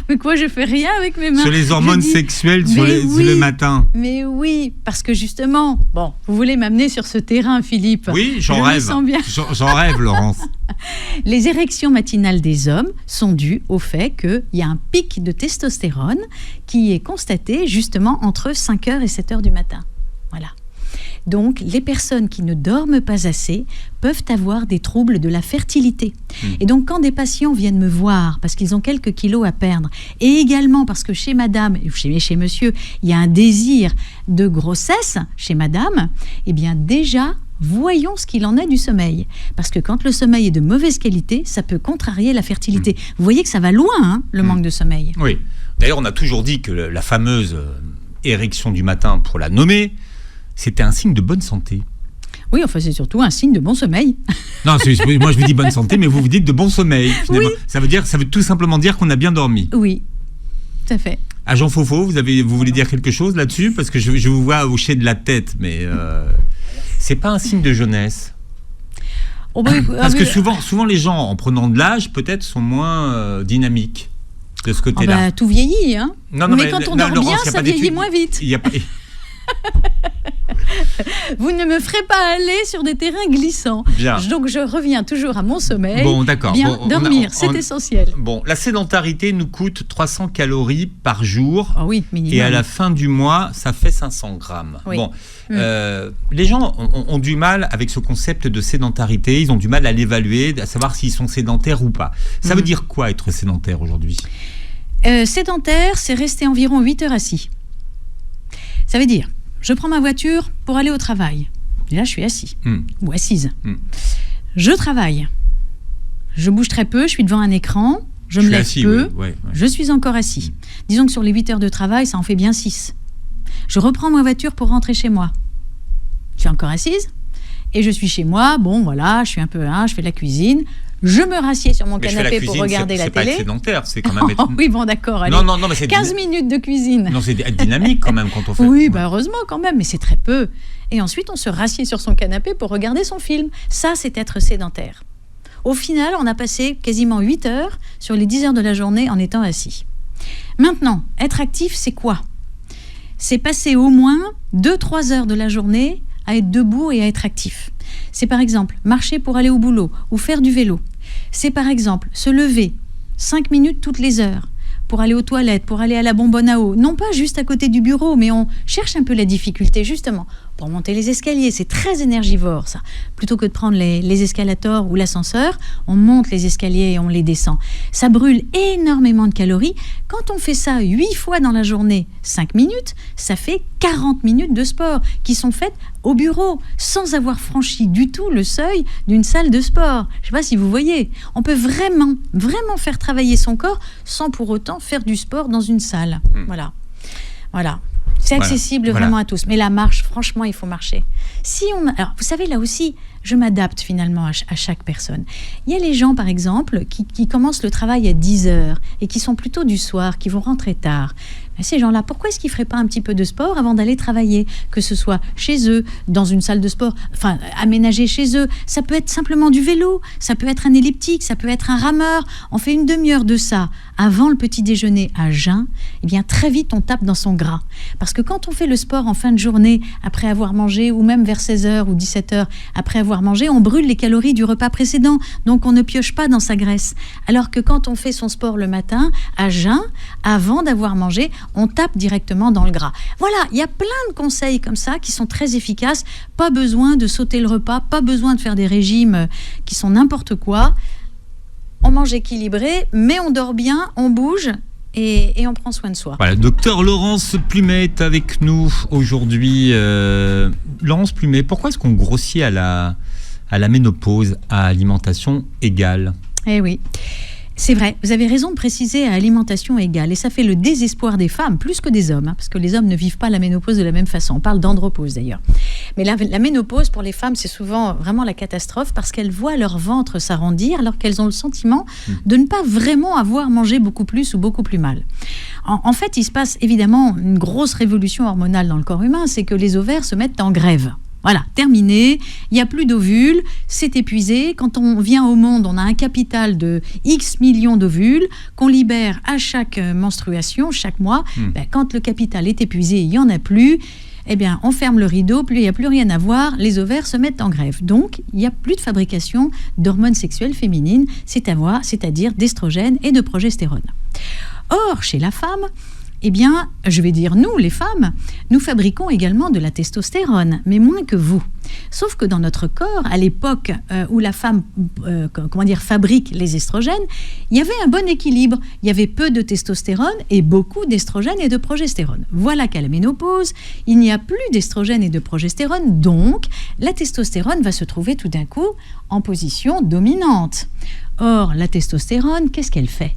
Mais quoi, je fais rien avec mes mains. Sur les hormones sexuelles sur le matin. Mais oui, parce que justement, bon, vous voulez m'amener sur ce terrain, Philippe. Oui, j'en rêve. J'en rêve, Laurence. Les érections matinales des hommes sont dues au fait qu'il y a un pic de testostérone qui est constaté justement entre 5h et 7h du matin. Voilà. Donc, les personnes qui ne dorment pas assez peuvent avoir des troubles de la fertilité. Et donc, quand des patients viennent me voir parce qu'ils ont quelques kilos à perdre, et également parce que chez madame, chez monsieur, il y a un désir de grossesse chez madame, eh bien déjà, voyons ce qu'il en est du sommeil. Parce que quand le sommeil est de mauvaise qualité, ça peut contrarier la fertilité. Vous voyez que ça va loin, le manque de sommeil. Oui. D'ailleurs, on a toujours dit que la fameuse érection du matin, pour la nommer, c'était un signe de bonne santé. Oui, enfin, c'est surtout un signe de bon sommeil. Non, moi je vous dis bonne santé, mais vous dites de bon sommeil. Finalement. Oui. Ça veut tout simplement dire qu'on a bien dormi. Oui, tout à fait. Agent Fofo, vous voulez dire quelque chose là-dessus? Parce que je vous vois hocher de la tête, mais c'est pas un signe de jeunesse. Parce que souvent les gens, en prenant de l'âge, peut-être sont moins dynamiques de ce côté-là. Tout vieillit, hein. Non, mais quand on dort bien, ça vieillit moins vite. Vous ne me ferez pas aller sur des terrains glissants. Bien. Donc je reviens toujours à mon sommeil. Bon, d'accord. Bien dormir, c'est essentiel. Bon, la sédentarité nous coûte 300 calories par jour. Oh oui, minimum. Et à la fin du mois, ça fait 500 grammes. Oui. Bon, les gens ont du mal avec ce concept de sédentarité. Ils ont du mal à l'évaluer, à savoir s'ils sont sédentaires ou pas. Ça veut dire quoi être sédentaire aujourd'hui? Sédentaire, c'est rester environ 8 heures assis. Ça veut dire, je prends ma voiture pour aller au travail. Et là, je suis assis ou assise. Je travaille. Je bouge très peu, je suis devant un écran, je me lève peu, je suis encore assis. Disons que sur les 8 heures de travail, ça en fait bien 6. Je reprends ma voiture pour rentrer chez moi. Je suis encore assise et je suis chez moi. Bon, voilà, je suis un peu là, je fais de la cuisine. Je me rassieds sur mon canapé pour regarder la télé. C'est pas être sédentaire, c'est quand même... Oui, bon, d'accord, allez. Non, mais c'est 15 minutes de cuisine. Non, c'est dynamique quand même quand on fait... Oui, heureusement quand même, mais c'est très peu. Et ensuite, on se rassied sur son canapé pour regarder son film. Ça, c'est être sédentaire. Au final, on a passé quasiment 8 heures sur les 10 heures de la journée en étant assis. Maintenant, être actif, c'est quoi? C'est passer au moins 2-3 heures de la journée à être debout et à être actif. C'est par exemple marcher pour aller au boulot ou faire du vélo. C'est par exemple se lever 5 minutes toutes les heures pour aller aux toilettes, pour aller à la bonbonne à eau. Non pas juste à côté du bureau, mais on cherche un peu la difficulté justement pour monter les escaliers. C'est très énergivore ça. Plutôt que de prendre les escalators ou l'ascenseur, on monte les escaliers et on les descend. Ça brûle énormément de calories. Quand on fait ça 8 fois dans la journée, 5 minutes, ça fait 40 minutes de sport qui sont faites au bureau, sans avoir franchi du tout le seuil d'une salle de sport. Je ne sais pas si vous voyez. On peut vraiment faire travailler son corps sans pour autant faire du sport dans une salle. Voilà. C'est accessible vraiment à tous. Mais la marche, franchement, il faut marcher. Alors, vous savez, là aussi, je m'adapte finalement à chaque personne. Il y a les gens, par exemple, qui commencent le travail à 10 heures et qui sont plutôt du soir, qui vont rentrer tard. Mais ces gens-là, pourquoi est-ce qu'ils ne feraient pas un petit peu de sport avant d'aller travailler? Que ce soit chez eux, dans une salle de sport, enfin, aménagée chez eux. Ça peut être simplement du vélo, ça peut être un elliptique, ça peut être un rameur. On fait une demi-heure de ça avant le petit déjeuner à jeun. Eh bien, très vite, on tape dans son gras. Parce que quand on fait le sport en fin de journée, après avoir mangé, ou même vers 16h ou 17h, après avoir mangé, on brûle les calories du repas précédent. Donc, on ne pioche pas dans sa graisse. Alors que quand on fait son sport le matin, à jeun, avant d'avoir mangé, on tape directement dans le gras. Voilà, il y a plein de conseils comme ça qui sont très efficaces. Pas besoin de sauter le repas, pas besoin de faire des régimes qui sont n'importe quoi. On mange équilibré, mais on dort bien, on bouge et on prend soin de soi. Voilà, docteur Laurence Plumet est avec nous aujourd'hui. Laurence Plumet, pourquoi est-ce qu'on grossit à la ménopause à alimentation égale? Eh oui. C'est vrai, vous avez raison de préciser à alimentation égale. Et ça fait le désespoir des femmes, plus que des hommes, parce que les hommes ne vivent pas la ménopause de la même façon. On parle d'andropause d'ailleurs. Mais la ménopause, pour les femmes, c'est souvent vraiment la catastrophe, parce qu'elles voient leur ventre s'arrondir, alors qu'elles ont le sentiment de ne pas vraiment avoir mangé beaucoup plus ou beaucoup plus mal. En fait, il se passe évidemment une grosse révolution hormonale dans le corps humain, c'est que les ovaires se mettent en grève. Voilà, terminé, il n'y a plus d'ovules, c'est épuisé. Quand on vient au monde, on a un capital de X millions d'ovules qu'on libère à chaque menstruation, chaque mois. Quand le capital est épuisé, il n'y en a plus. Eh bien, on ferme le rideau, il n'y a plus rien à voir, les ovaires se mettent en grève. Donc, il n'y a plus de fabrication d'hormones sexuelles féminines, c'est-à-dire d'estrogène et de progestérone. Or, chez la femme, Eh bien, je vais dire nous, les femmes, nous fabriquons également de la testostérone, mais moins que vous. Sauf que dans notre corps, à l'époque où la femme fabrique les estrogènes, il y avait un bon équilibre. Il y avait peu de testostérone et beaucoup d'estrogène et de progestérone. Voilà qu'à la ménopause, il n'y a plus d'estrogène et de progestérone, donc la testostérone va se trouver tout d'un coup en position dominante. Or, la testostérone, qu'est-ce qu'elle fait ?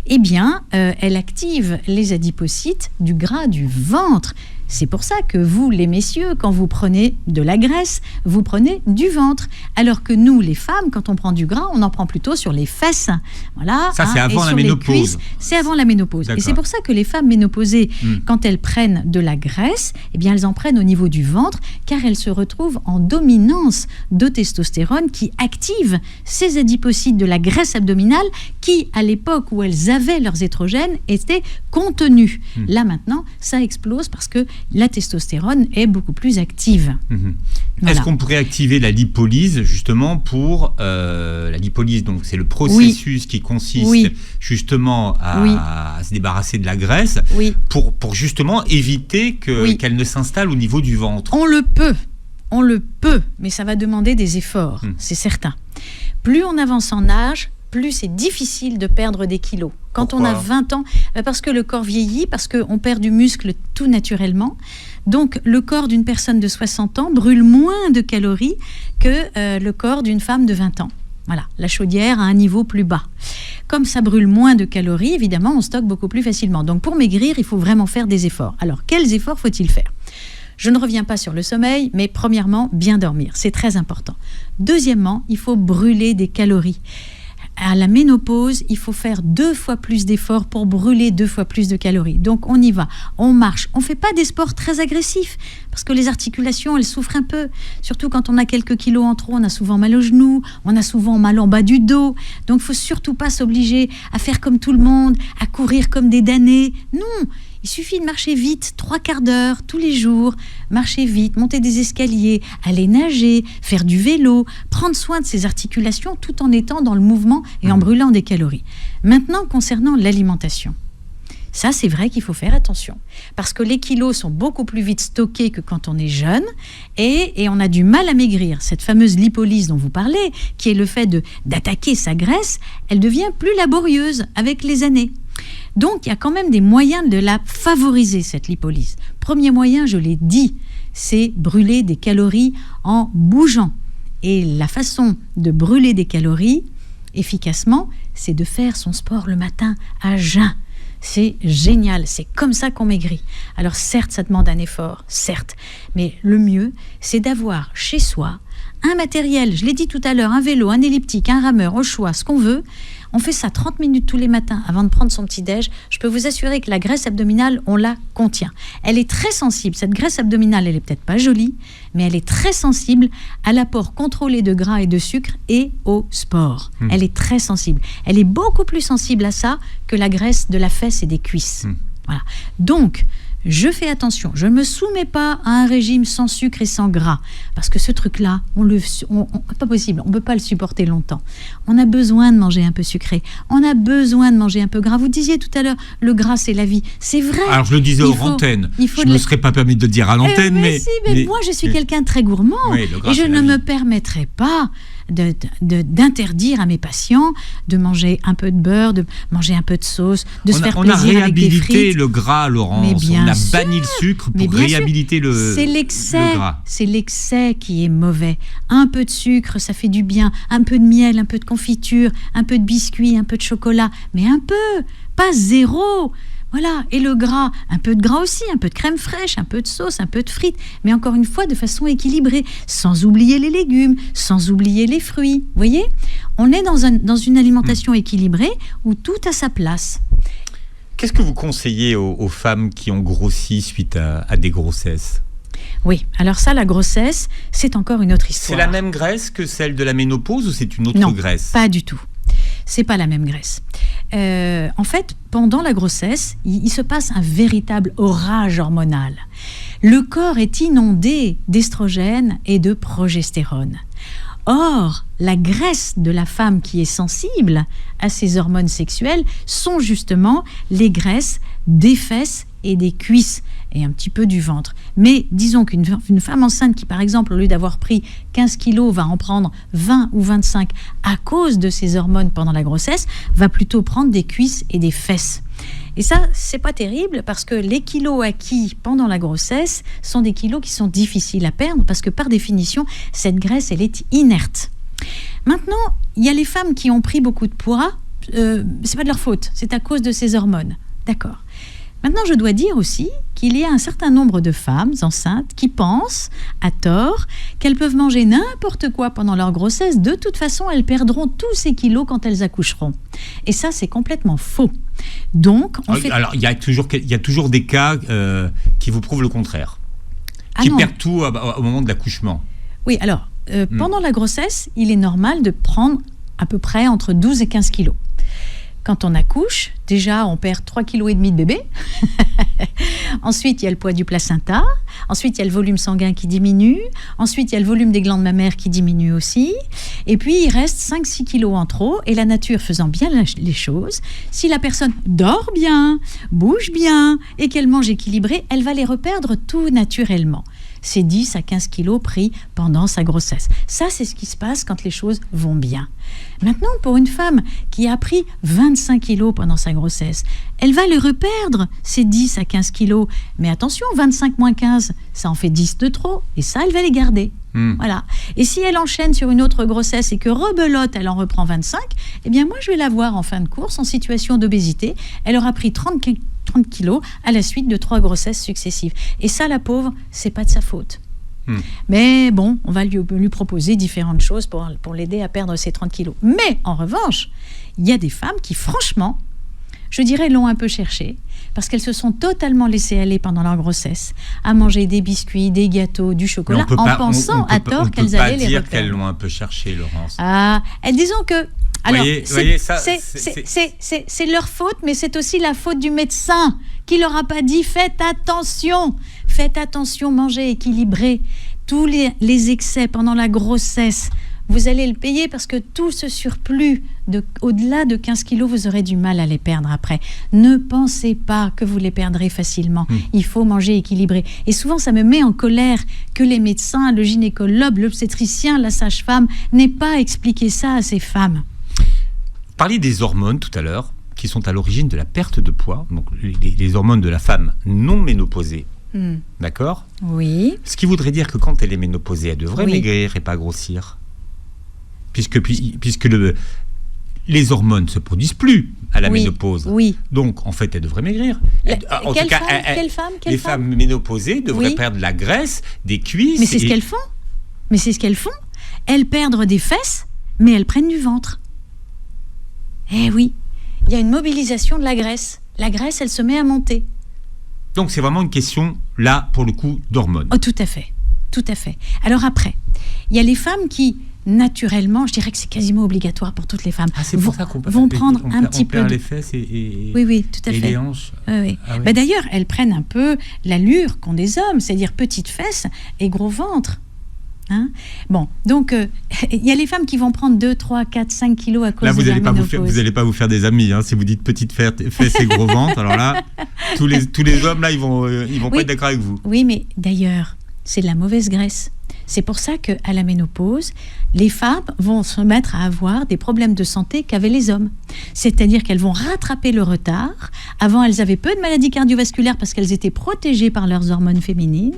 Eh bien, elle active les adipocytes du gras du ventre. C'est pour ça que vous, les messieurs, quand vous prenez de la graisse, vous prenez du ventre. Alors que nous, les femmes, quand on prend du gras, on en prend plutôt sur les fesses. Voilà. Ça, c'est avant la ménopause. C'est avant la ménopause. D'accord. Et c'est pour ça que les femmes ménopausées, quand elles prennent de la graisse, eh bien, elles en prennent au niveau du ventre, car elles se retrouvent en dominance de testostérone qui active ces adipocytes de la graisse abdominale qui, à l'époque où elles avaient leurs éstrogènes, étaient contenus. Là, maintenant, ça explose parce que la testostérone est beaucoup plus active. Voilà. Est-ce qu'on pourrait activer la lipolyse justement pour la lipolyse, donc c'est le processus qui consiste justement à se débarrasser de la graisse pour justement éviter qu'elle ne s'installe au niveau du ventre. On le peut, mais ça va demander des efforts, c'est certain. Plus on avance en âge, plus c'est difficile de perdre des kilos. Quand Pourquoi ? On a 20 ans, parce que le corps vieillit, parce qu'on perd du muscle tout naturellement. Donc, le corps d'une personne de 60 ans brûle moins de calories que le corps d'une femme de 20 ans. Voilà, la chaudière à un niveau plus bas. Comme ça brûle moins de calories, évidemment, on stocke beaucoup plus facilement. Donc, pour maigrir, il faut vraiment faire des efforts. Alors, quels efforts faut-il faire ? Je ne reviens pas sur le sommeil, mais premièrement, bien dormir. C'est très important. Deuxièmement, il faut brûler des calories. À la ménopause, il faut faire 2 fois plus d'efforts pour brûler 2 fois plus de calories. Donc, on y va, on marche. On ne fait pas des sports très agressifs parce que les articulations, elles souffrent un peu. Surtout quand on a quelques kilos en trop, on a souvent mal aux genoux, on a souvent mal en bas du dos. Donc, il ne faut surtout pas s'obliger à faire comme tout le monde, à courir comme des damnés. Non, il suffit de marcher vite, 3/4 d'heure, tous les jours. Marcher vite, monter des escaliers, aller nager, faire du vélo, prendre soin de ses articulations tout en étant dans le mouvement et en brûlant des calories. Maintenant, concernant l'alimentation. Ça, c'est vrai qu'il faut faire attention. Parce que les kilos sont beaucoup plus vite stockés que quand on est jeune et on a du mal à maigrir. Cette fameuse lipolyse dont vous parlez, qui est le fait d'attaquer sa graisse, elle devient plus laborieuse avec les années. Donc, il y a quand même des moyens de la favoriser, cette lipolyse. Premier moyen, je l'ai dit, c'est brûler des calories en bougeant. Et la façon de brûler des calories efficacement, c'est de faire son sport le matin à jeun. C'est génial, c'est comme ça qu'on maigrit. Alors certes, ça demande un effort, certes, mais le mieux, c'est d'avoir chez soi un matériel, je l'ai dit tout à l'heure, un vélo, un elliptique, un rameur, au choix, ce qu'on veut. On fait ça 30 minutes tous les matins avant de prendre son petit-déj. Je peux vous assurer que la graisse abdominale, on la contient. Elle est très sensible. Cette graisse abdominale, elle n'est peut-être pas jolie, mais elle est très sensible à l'apport contrôlé de gras et de sucre et au sport. Elle est très sensible. Elle est beaucoup plus sensible à ça que la graisse de la fesse et des cuisses. Voilà. Donc, je fais attention, je ne me soumets pas à un régime sans sucre et sans gras, parce que ce truc-là, pas possible, on ne peut pas le supporter longtemps. On a besoin de manger un peu sucré, on a besoin de manger un peu gras. Vous disiez tout à l'heure, le gras c'est la vie, c'est vrai. Alors je le disais hors antenne, je ne me serais pas permis de le dire à l'antenne, mais moi je suis quelqu'un de très gourmand, et je ne me permettrai pas d'interdire à mes patients de manger un peu de beurre, de manger un peu de sauce, de se faire plaisir avec des frites. On a réhabilité le gras, Laurence. On a banni le sucre pour réhabiliter le gras. C'est l'excès qui est mauvais. Un peu de sucre, ça fait du bien. Un peu de miel, un peu de confiture, un peu de biscuits, un peu de chocolat. Mais un peu, pas zéro. Voilà, et le gras, un peu de gras aussi, un peu de crème fraîche, un peu de sauce, un peu de frites, mais encore une fois de façon équilibrée, sans oublier les légumes, sans oublier les fruits. Vous voyez, on est dans une alimentation équilibrée où tout a sa place. Qu'est-ce que vous conseillez aux femmes qui ont grossi suite à des grossesses ? Oui, alors ça, la grossesse, c'est encore une autre histoire. C'est la même graisse que celle de la ménopause ou c'est une autre graisse ? Non, pas du tout. C'est pas la même graisse. En fait, pendant la grossesse, il se passe un véritable orage hormonal. Le corps est inondé d'estrogène et de progestérone. Or, la graisse de la femme qui est sensible à ces hormones sexuelles sont justement les graisses des fesses et des cuisses et un petit peu du ventre. Mais disons qu'une femme enceinte qui, par exemple, au lieu d'avoir pris 15 kilos, va en prendre 20 ou 25 à cause de ses hormones pendant la grossesse, va plutôt prendre des cuisses et des fesses. Et ça, c'est pas terrible parce que les kilos acquis pendant la grossesse sont des kilos qui sont difficiles à perdre parce que par définition, cette graisse, elle est inerte. Maintenant, il y a les femmes qui ont pris beaucoup de poids, c'est pas de leur faute, c'est à cause de ces hormones. D'accord. Maintenant, je dois dire aussi qu'il y a un certain nombre de femmes enceintes qui pensent, à tort, qu'elles peuvent manger n'importe quoi pendant leur grossesse. De toute façon, elles perdront tous ces kilos quand elles accoucheront. Et ça, c'est complètement faux. Donc, Alors, il y a toujours des cas qui vous prouvent le contraire. Qui perdent tout au moment de l'accouchement. Oui, alors, pendant la grossesse, il est normal de prendre à peu près entre 12 et 15 kilos. Quand on accouche, déjà, on perd 3,5 kg de bébé. Ensuite, il y a le poids du placenta. Ensuite, il y a le volume sanguin qui diminue. Ensuite, il y a le volume des glandes mammaires qui diminue aussi. Et puis, il reste 5-6 kilos en trop. Et la nature faisant bien les choses, si la personne dort bien, bouge bien et qu'elle mange équilibré, elle va les reperdre tout naturellement. C'est 10 à 15 kilos pris pendant sa grossesse. Ça, c'est ce qui se passe quand les choses vont bien. Maintenant, pour une femme qui a pris 25 kilos pendant sa grossesse, elle va les reperdre, ces 10 à 15 kilos. Mais attention, 25 moins 15, ça en fait 10 de trop. Et ça, elle va les garder. Voilà. Et si elle enchaîne sur une autre grossesse et que rebelote, elle en reprend 25, eh bien moi, je vais la voir en fin de course en situation d'obésité. Elle aura pris 30 kilos à la suite de 3 grossesses successives. Et ça, la pauvre, c'est pas de sa faute. Mais bon, on va lui proposer différentes choses pour l'aider à perdre ses 30 kilos. Mais en revanche, il y a des femmes qui, franchement, je dirais, l'ont un peu cherché, parce qu'elles se sont totalement laissées aller pendant leur grossesse, à manger des biscuits, des gâteaux, du chocolat, pensant à tort qu'elles allaient les reperdre. On ne peut pas dire qu'elles l'ont un peu cherché, Laurence. Disons que... Alors, voyez, c'est leur faute, mais c'est aussi la faute du médecin qui leur a pas dit faites attention, mangez équilibré. Tous les excès pendant la grossesse, vous allez le payer parce que tout ce surplus au-delà de 15 kilos, vous aurez du mal à les perdre après. Ne pensez pas que vous les perdrez facilement. Il faut manger équilibré. Et souvent, ça me met en colère que les médecins, le gynécologue, l'obstétricien, la sage-femme n'aient pas expliqué ça à ces femmes. Parliez des hormones tout à l'heure, qui sont à l'origine de la perte de poids, donc les hormones de la femme non ménopausée. D'accord ? Oui. Ce qui voudrait dire que quand elle est ménopausée, elle devrait maigrir et pas grossir. Puisque les hormones ne se produisent plus à la ménopause. Oui. Donc, en fait, elle devrait maigrir. Quelle femme Les femmes ménopausées devraient perdre la graisse, des cuisses. Mais c'est ce qu'elles font. Elles perdent des fesses, mais elles prennent du ventre. Eh oui, il y a une mobilisation de la graisse. La graisse, elle se met à monter. Donc, c'est vraiment une question, là, pour le coup, d'hormones. Oh, tout à fait. Alors après, il y a les femmes qui, naturellement, je dirais que c'est quasiment obligatoire pour toutes les femmes, c'est pour ça qu'on vont prendre un petit peu les fesses et tout à fait. Les hanches. Oui. D'ailleurs, elles prennent un peu l'allure qu'ont des hommes, c'est-à-dire petites fesses et gros ventre. Bon, donc il y a les femmes qui vont prendre 2, 3, 4, 5 kilos à cause de la ménopause. Là, vous n'allez pas vous faire des amis, si vous dites petites fesses et gros ventre. Alors là, tous les hommes là, ils vont pas être d'accord avec vous. Oui, mais d'ailleurs, c'est de la mauvaise graisse. C'est pour ça qu'à la ménopause, les femmes vont se mettre à avoir des problèmes de santé qu'avaient les hommes. C'est-à-dire qu'elles vont rattraper le retard. Avant, elles avaient peu de maladies cardiovasculaires parce qu'elles étaient protégées par leurs hormones féminines.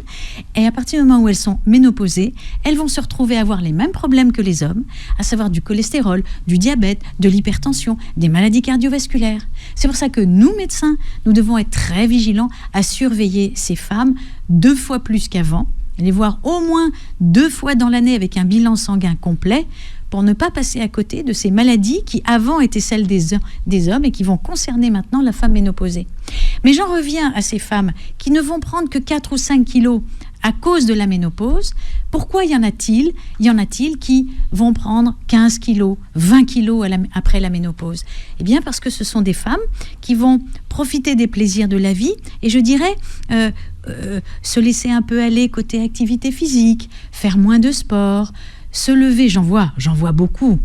Et à partir du moment où elles sont ménopausées, elles vont se retrouver à avoir les mêmes problèmes que les hommes, à savoir du cholestérol, du diabète, de l'hypertension, des maladies cardiovasculaires. C'est pour ça que nous, médecins, nous devons être très vigilants à surveiller ces femmes 2 fois plus qu'avant, les voir au moins 2 fois dans l'année avec un bilan sanguin complet pour ne pas passer à côté de ces maladies qui avant étaient celles des hommes et qui vont concerner maintenant la femme ménopausée. Mais j'en reviens à ces femmes qui ne vont prendre que 4 ou 5 kilos à cause de la ménopause. Pourquoi y en a-t-il qui vont prendre 15 kilos, 20 kilos après la ménopause ? Eh bien parce que ce sont des femmes qui vont profiter des plaisirs de la vie et je dirais se laisser un peu aller côté activité physique, faire moins de sport, se lever. J'en vois beaucoup.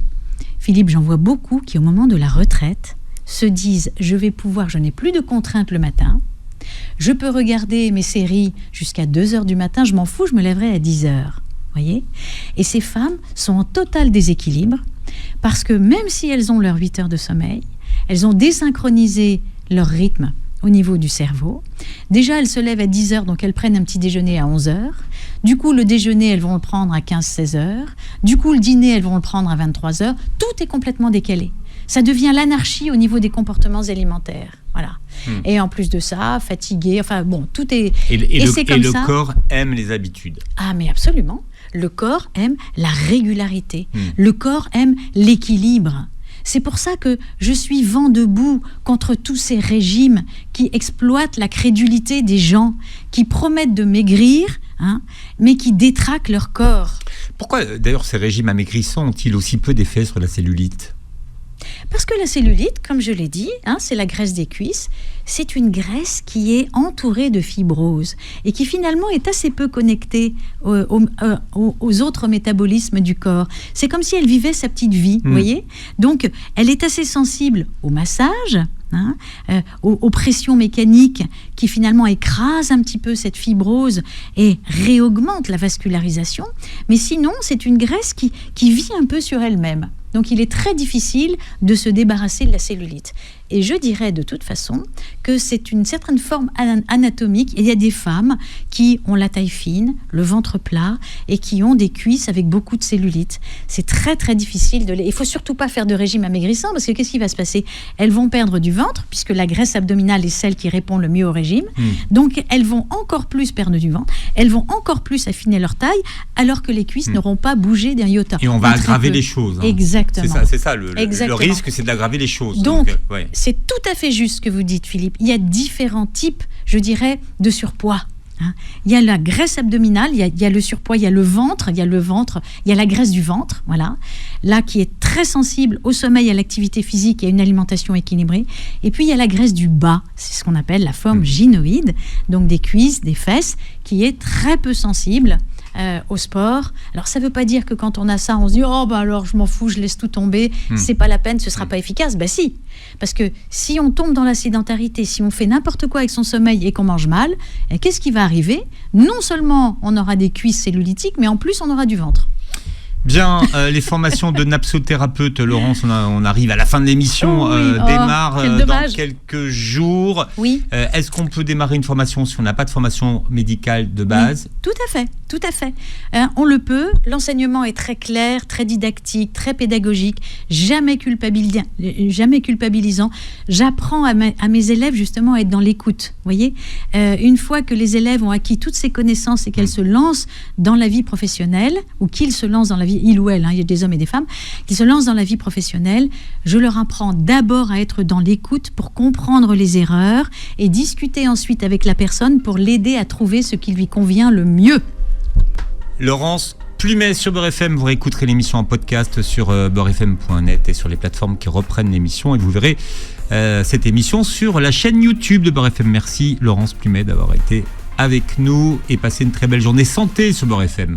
Philippe, j'en vois beaucoup qui au moment de la retraite se disent je n'ai plus de contraintes le matin, je peux regarder mes séries jusqu'à 2h du matin, je m'en fous, je me lèverai à 10h. Voyez ? Et ces femmes sont en total déséquilibre parce que même si elles ont leurs 8 heures de sommeil, elles ont désynchronisé leur rythme au niveau du cerveau. Déjà, elles se lèvent à 10h, donc elles prennent un petit déjeuner à 11h. Du coup, le déjeuner, elles vont le prendre à 15-16h. Du coup, le dîner, elles vont le prendre à 23h. Tout est complètement décalé. Ça devient l'anarchie au niveau des comportements alimentaires. Voilà. Et en plus de ça, fatigué, enfin bon, tout est... Et c'est comme ça. Le corps aime les habitudes. Ah, mais absolument. Le corps aime la régularité. Le corps aime l'équilibre. C'est pour ça que je suis vent debout contre tous ces régimes qui exploitent la crédulité des gens, qui promettent de maigrir, mais qui détraquent leur corps. Pourquoi d'ailleurs ces régimes amaigrissants ont-ils aussi peu d'effet sur la cellulite ? Parce que la cellulite, comme je l'ai dit, c'est la graisse des cuisses, c'est une graisse qui est entourée de fibrose et qui finalement est assez peu connectée aux autres métabolismes du corps. C'est comme si elle vivait sa petite vie, vous voyez ? Donc, elle est assez sensible au massage, aux pressions mécaniques qui finalement écrasent un petit peu cette fibrose et réaugmentent la vascularisation. Mais sinon, c'est une graisse qui vit un peu sur elle-même. Donc, il est très difficile de se débarrasser de la cellulite. Et je dirais de toute façon que c'est une certaine forme anatomique. Il y a des femmes qui ont la taille fine, le ventre plat et qui ont des cuisses avec beaucoup de cellulite. C'est très très difficile de les... Il ne faut surtout pas faire de régime amaigrissant parce que qu'est-ce qui va se passer ? Elles vont perdre du ventre puisque la graisse abdominale est celle qui répond le mieux au régime. Donc elles vont encore plus perdre du ventre. Elles vont encore plus affiner leur taille alors que les cuisses n'auront pas bougé d'un iota. Et on va aggraver les choses. Exactement. C'est ça le risque, c'est d'aggraver les choses. Donc c'est tout à fait juste ce que vous dites, Philippe. Il y a différents types, je dirais, de surpoids. Il y a la graisse abdominale, il y a le surpoids, il y a le ventre, il y a la graisse du ventre, voilà, là qui est très sensible au sommeil, à l'activité physique et à une alimentation équilibrée. Et puis il y a la graisse du bas, c'est ce qu'on appelle la forme gynoïde, donc des cuisses, des fesses, qui est très peu sensible au sport. Alors ça ne veut pas dire que quand on a ça, on se dit alors je m'en fous, je laisse tout tomber, c'est pas la peine, ce sera pas efficace. Si, parce que si on tombe dans la sédentarité, si on fait n'importe quoi avec son sommeil et qu'on mange mal, qu'est-ce qui va arriver ? Non seulement on aura des cuisses cellulitiques, mais en plus on aura du ventre. Bien, les formations de napsothérapeute, Laurence, on arrive à la fin de l'émission, démarre dans quelques jours. Oui. Est-ce qu'on peut démarrer une formation si on n'a pas de formation médicale de base ? Oui, tout à fait. On le peut. L'enseignement est très clair, très didactique, très pédagogique, jamais culpabilisant. J'apprends à mes élèves justement à être dans l'écoute. Voyez, une fois que les élèves ont acquis toutes ces connaissances et qu'elles se lancent dans la vie professionnelle ou qu'ils se lancent dans la vie, il ou elle, il y a des hommes et des femmes qui se lancent dans la vie professionnelle, je leur apprends d'abord à être dans l'écoute pour comprendre les erreurs et discuter ensuite avec la personne pour l'aider à trouver ce qui lui convient le mieux. Laurence Plumet sur Beurre FM, vous réécouterez l'émission en podcast sur beurrefm.net et sur les plateformes qui reprennent l'émission et vous verrez cette émission sur la chaîne YouTube de Beurre FM. Merci Laurence Plumet d'avoir été avec nous et passez une très belle journée santé sur Beurre FM.